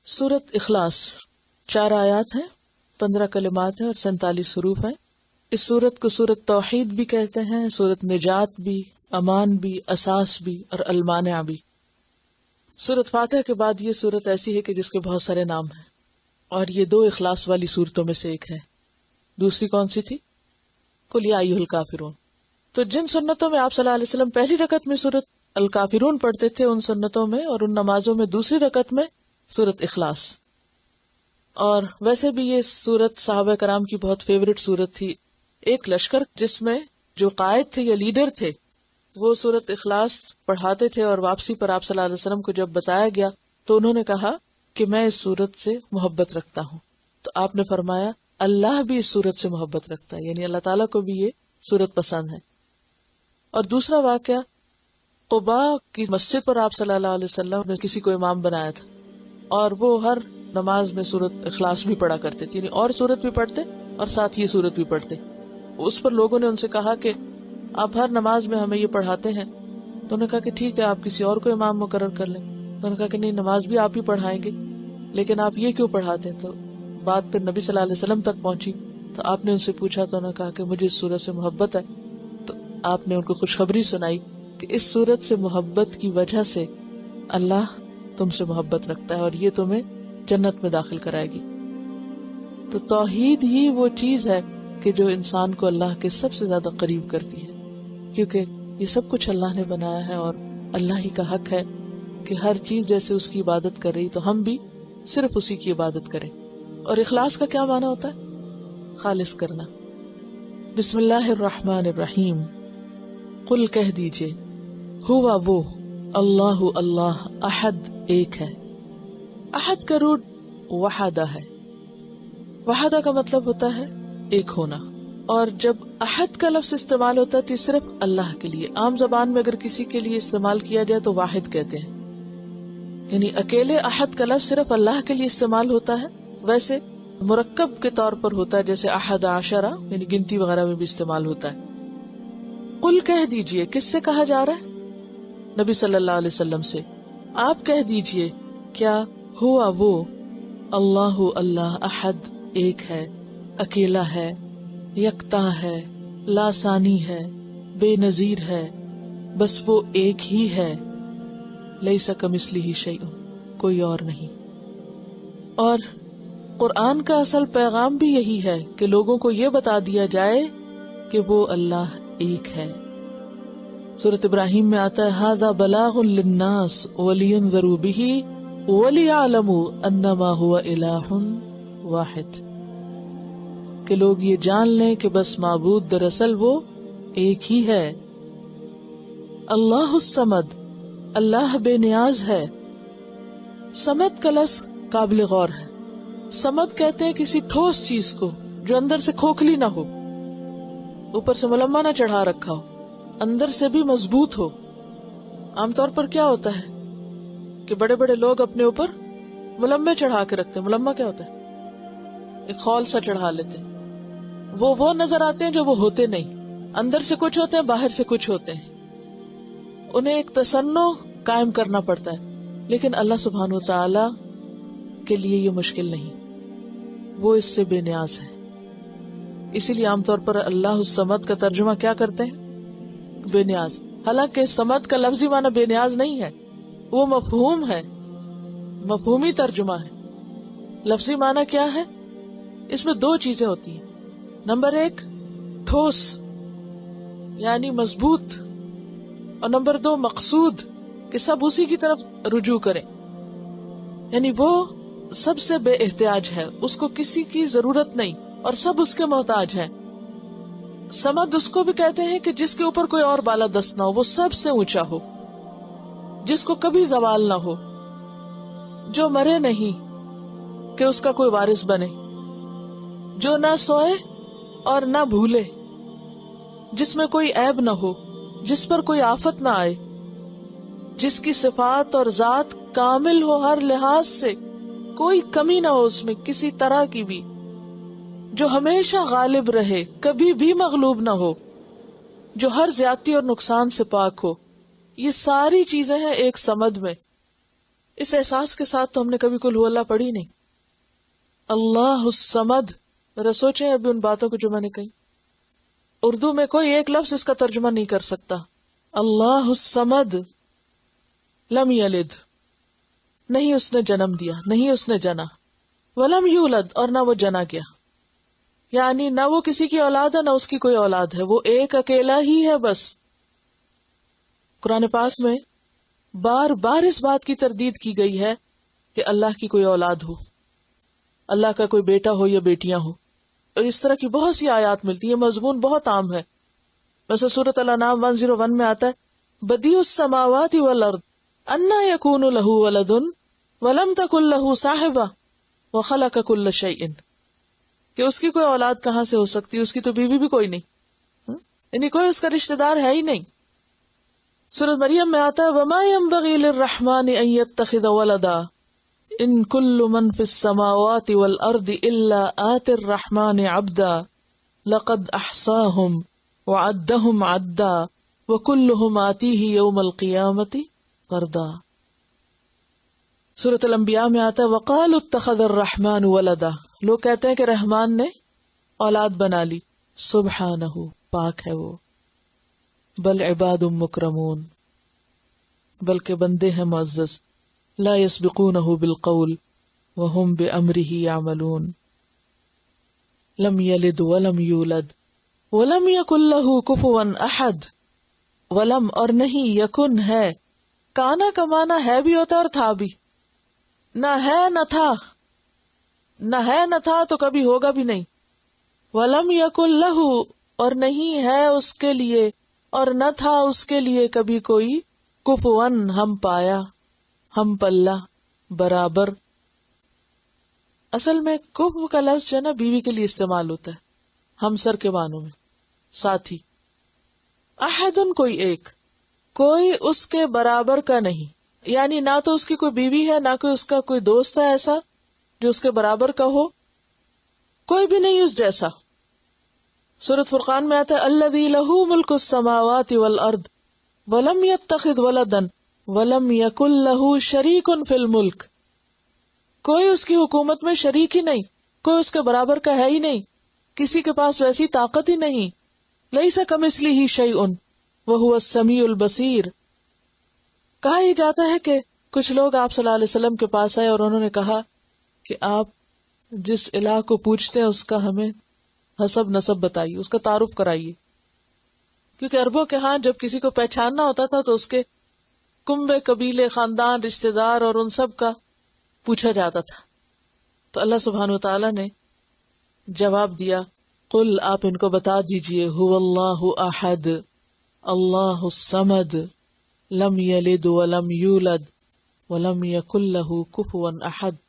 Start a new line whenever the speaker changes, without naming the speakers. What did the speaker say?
سورت اخلاص 4 آیات ہیں، 15 کلمات ہیں اور 47 حروف ہیں۔ اس سورت کو سورت توحید بھی کہتے ہیں، سورت نجات بھی، امان بھی، اساس بھی اور المانع بھی۔ سورت فاتحہ کے بعد یہ سورت ایسی ہے کہ جس کے بہت سارے نام ہیں، اور یہ 2 اخلاص والی سورتوں میں سے ایک ہے۔ دوسری کون سی تھی؟ قل یا ایھا الکافرون۔ تو جن سنتوں میں آپ صلی اللہ علیہ وسلم پہلی رکعت میں سورت الکافرون پڑھتے تھے، ان سنتوں میں اور ان نمازوں میں دوسری رکعت میں سورت اخلاص۔ اور ویسے بھی یہ سورت صحابہ کرام کی بہت فیوریٹ سورت تھی۔ ایک لشکر جس میں جو قائد تھے یا لیڈر تھے وہ سورت اخلاص پڑھاتے تھے، اور واپسی پر آپ صلی اللہ علیہ وسلم کو جب بتایا گیا تو انہوں نے کہا کہ میں اس سورت سے محبت رکھتا ہوں۔ تو آپ نے فرمایا اللہ بھی اس سورت سے محبت رکھتا ہے، یعنی اللہ تعالیٰ کو بھی یہ سورت پسند ہے۔ اور دوسرا واقعہ، قباء کی مسجد پر آپ صلی اللہ علیہ وسلم نے کسی کو امام بنایا تھا، اور وہ ہر نماز میں سورت اخلاص بھی پڑھا کرتے تھے، یعنی اور سورت بھی پڑھتے اور ساتھ یہ سورت بھی پڑھتے۔ اس پر لوگوں نے ان سے کہا کہ آپ ہر نماز میں ہمیں یہ پڑھاتے ہیں، تو انہوں نے کہا کہ ٹھیک ہے، آپ کسی اور کو امام مقرر کر لیں۔ تو انہوں نے کہا کہ نہیں، نماز بھی آپ ہی پڑھائیں گے، لیکن آپ یہ کیوں پڑھاتے ہیں؟ تو بات پھر نبی صلی اللہ علیہ وسلم تک پہنچی، تو آپ نے ان سے پوچھا تو انہوں نے کہا کہ مجھے اس سورت سے محبت ہے۔ تو آپ نے ان کو خوشخبری سنائی کہ اس سورت سے محبت کی وجہ سے اللہ تم سے محبت رکھتا ہے اور یہ تمہیں جنت میں داخل کرائے گی۔ تو توحید ہی وہ چیز ہے کہ جو انسان کو اللہ کے سب سے زیادہ قریب کرتی ہے، کیونکہ یہ سب کچھ اللہ نے بنایا ہے اور اللہ ہی کا حق ہے کہ ہر چیز جیسے اس کی عبادت کر رہی تو ہم بھی صرف اسی کی عبادت کریں۔ اور اخلاص کا کیا معنی ہوتا ہے؟ خالص کرنا۔ بسم اللہ الرحمن الرحیم۔ قل کہہ دیجئے، ہوا وہ، اللہ اللہ، احد ایک ہے۔ احد کا روٹ وحدہ ہے۔ وحدہ کا مطلب ہوتا ہے ایک ہونا، اور جب احد کا لفظ استعمال ہوتا ہے تو صرف اللہ کے لیے۔ عام زبان میں اگر کسی کے لیے استعمال کیا جائے تو واحد کہتے ہیں، یعنی اکیلے احد کا لفظ صرف اللہ کے لیے استعمال ہوتا ہے۔ ویسے مرکب کے طور پر ہوتا ہے، جیسے احد عشرہ، یعنی گنتی وغیرہ میں بھی استعمال ہوتا ہے۔ قل کہہ دیجئے، کس سے کہا جا رہا ہے؟ نبی صلی اللہ علیہ وسلم سے۔ آپ کہہ دیجئے کیا ہوا وہ، اللہ اللہ، احد ایک ہے، اکیلا ہے، یکتا ہے، لا ثانی ہے، بے نظیر ہے، بس وہ ایک ہی ہے، لیس کمثلہ شیء، کوئی اور نہیں۔ اور قرآن کا اصل پیغام بھی یہی ہے کہ لوگوں کو یہ بتا دیا جائے کہ وہ اللہ ایک ہے۔ سورۃ ابراہیم میں آتا ہے ھذا بلاغ للناس ولینذروا بہ وليعلموا انما هو الہ واحد، کہ لوگ یہ جان لیں کہ بس معبود دراصل وہ ایک ہی ہے۔ اللہ الصمد، اللہ بے نیاز ہے۔ صمد کا لفظ قابل غور ہے۔ صمد کہتے ہیں کسی ٹھوس چیز کو جو اندر سے کھوکھلی نہ ہو، اوپر سے ملمہ نہ چڑھا رکھا ہو، اندر سے بھی مضبوط ہو۔ عام طور پر کیا ہوتا ہے کہ بڑے بڑے لوگ اپنے اوپر ملمے چڑھا کے رکھتے ہیں۔ ملمہ کیا ہوتا ہے؟ ایک خول سا چڑھا لیتے ہیں۔ وہ نظر آتے ہیں جو وہ ہوتے نہیں، اندر سے کچھ ہوتے ہیں، باہر سے کچھ ہوتے ہیں۔ انہیں ایک تصنع قائم کرنا پڑتا ہے، لیکن اللہ سبحانہ وتعالی کے لیے یہ مشکل نہیں، وہ اس سے بے نیاز ہے۔ اسی لیے عام طور پر اللہ الصمد کا ترجمہ کیا کرتے ہیں؟ بے نیاز۔ حالانکہ صمد کا لفظی معنی بے نیاز نہیں ہے، وہ مفہوم ہے، مفہومی ترجمہ ہے۔ لفظی معنی کیا ہے؟ اس میں 2 چیزیں ہوتی ہیں۔ نمبر 1 ٹھوس یعنی مضبوط، اور نمبر 2 مقصود، کہ سب اسی کی طرف رجوع کریں، یعنی وہ سب سے بے احتیاج ہے، اس کو کسی کی ضرورت نہیں اور سب اس کے محتاج ہیں۔ صمد اس کو بھی کہتے ہیں کہ جس کے اوپر کوئی اور بالادست نہ ہو، وہ سب سے اونچا ہو، جس کو کبھی زوال نہ ہو، جو مرے نہیں کہ اس کا کوئی وارث بنے، جو نہ سوئے اور نہ بھولے، جس میں کوئی عیب نہ ہو، جس پر کوئی آفت نہ آئے، جس کی صفات اور ذات کامل ہو، ہر لحاظ سے کوئی کمی نہ ہو اس میں کسی طرح کی بھی، جو ہمیشہ غالب رہے، کبھی بھی مغلوب نہ ہو، جو ہر زیادتی اور نقصان سے پاک ہو۔ یہ ساری چیزیں ہیں ایک صمد میں۔ اس احساس کے ساتھ تو ہم نے کبھی قل ہو اللہ پڑھی نہیں. اللہ الصمد، ذرا سوچیں ابھی ان باتوں کو جو میں نے کہی. اردو میں کوئی ایک لفظ اس کا ترجمہ نہیں کر سکتا. اللہ الصمد، لم یلد، نہیں اس نے جنم دیا، نہیں اس نے جنا، ولم یولد، اور نہ وہ جنا گیا. یعنی نہ وہ کسی کی اولاد ہے نہ اس کی کوئی اولاد ہے، وہ ایک اکیلا ہی ہے بس. قرآن پاک میں بار بار اس بات کی تردید کی گئی ہے کہ اللہ کی کوئی اولاد ہو، اللہ کا کوئی بیٹا ہو یا بیٹیاں ہو، اور اس طرح کی بہت سی آیات ملتی ہیں. مضمون بہت عام ہے. ویسے سورۃ الانعام 101 میں آتا ہے بدیع السماوات والارض انا یکون لہ ولد ولم تکن لہ صاحبہ وخلق کل شیء، کہ اس کی کوئی اولاد کہاں سے ہو سکتی، اس کی تو بیوی بھی کوئی نہیں، یعنی کوئی اس کا رشتہ دار ہے ہی نہیں. سورۃ مریم میں آتا ہے وما ينبغي للرحمن ان يتخذ ولدا ان كل من في السماوات والارض الا آتي الرحمن عبدا لقد احصاهم وعدهم عدا وكلهم آتيه يوم القيامة فردا. سورۃ الانبیاء میں آتا ہے وقالوا اتخذ الرحمن ولدا، لوگ کہتے ہیں کہ رحمان نے اولاد بنا لی. سبحانہ، پاک ہے وہ. بل عباد مکرمون، بلکہ بندے ہیں معزز. لا یسبقونہ بالقول وہم بامرہ یعملون. لم یلد ولم یولد ولم یکن لہ کفوا احد. ولم اور نہیں، یکن ہے، کانا کا معنی ہے بھی ہوتا اور تھا بھی. نہ ہے نہ تھا، نہ ہے نہ تھا تو کبھی ہوگا بھی نہیں. ولم یکن لہ، اور نہیں ہے اس کے لیے اور نہ تھا اس کے لیے کبھی کوئی کفواً، ہم پایا، ہم پلہ، برابر. اصل میں کفو کا لفظ جو ہے نا بیوی کے لیے استعمال ہوتا ہے، ہمسر کے معنوں میں، ساتھی. احدن، کوئی ایک، کوئی اس کے برابر کا نہیں، یعنی نہ تو اس کی کوئی بیوی ہے نہ کوئی اس کا کوئی دوست ہے ایسا جو اس کے برابر کا ہو، کوئی بھی نہیں اس جیسا. سورۃ فرقان میں آتا ہے الذی لہ ملک السماوات والارض ولم یتخذ ولدا ولم یکن لہ شریک فی الملک. کوئی اس کی حکومت میں شریک ہی نہیں، کوئی اس کے برابر کا ہے ہی نہیں، کسی کے پاس ویسی طاقت ہی نہیں. لیس کمثلہ شیء وہو السمیع البصیر. کہا ہی جاتا ہے کہ کچھ لوگ آپ صلی اللہ علیہ وسلم کے پاس آئے اور انہوں نے کہا کہ آپ جس الہ کو پوچھتے ہیں اس کا ہمیں حسب نسب بتائیے، اس کا تعارف کرائیے. کیونکہ عربوں کے ہاں جب کسی کو پہچاننا ہوتا تھا تو اس کے کنبے، قبیلے، خاندان، رشتہ دار اور ان سب کا پوچھا جاتا تھا. تو اللہ سبحانہ وتعالی نے جواب دیا قل، آپ ان کو بتا دیجئے هو اللہ احد اللہ الصمد لم یلد ولم یولد ولم یکن لہ کفوا احد.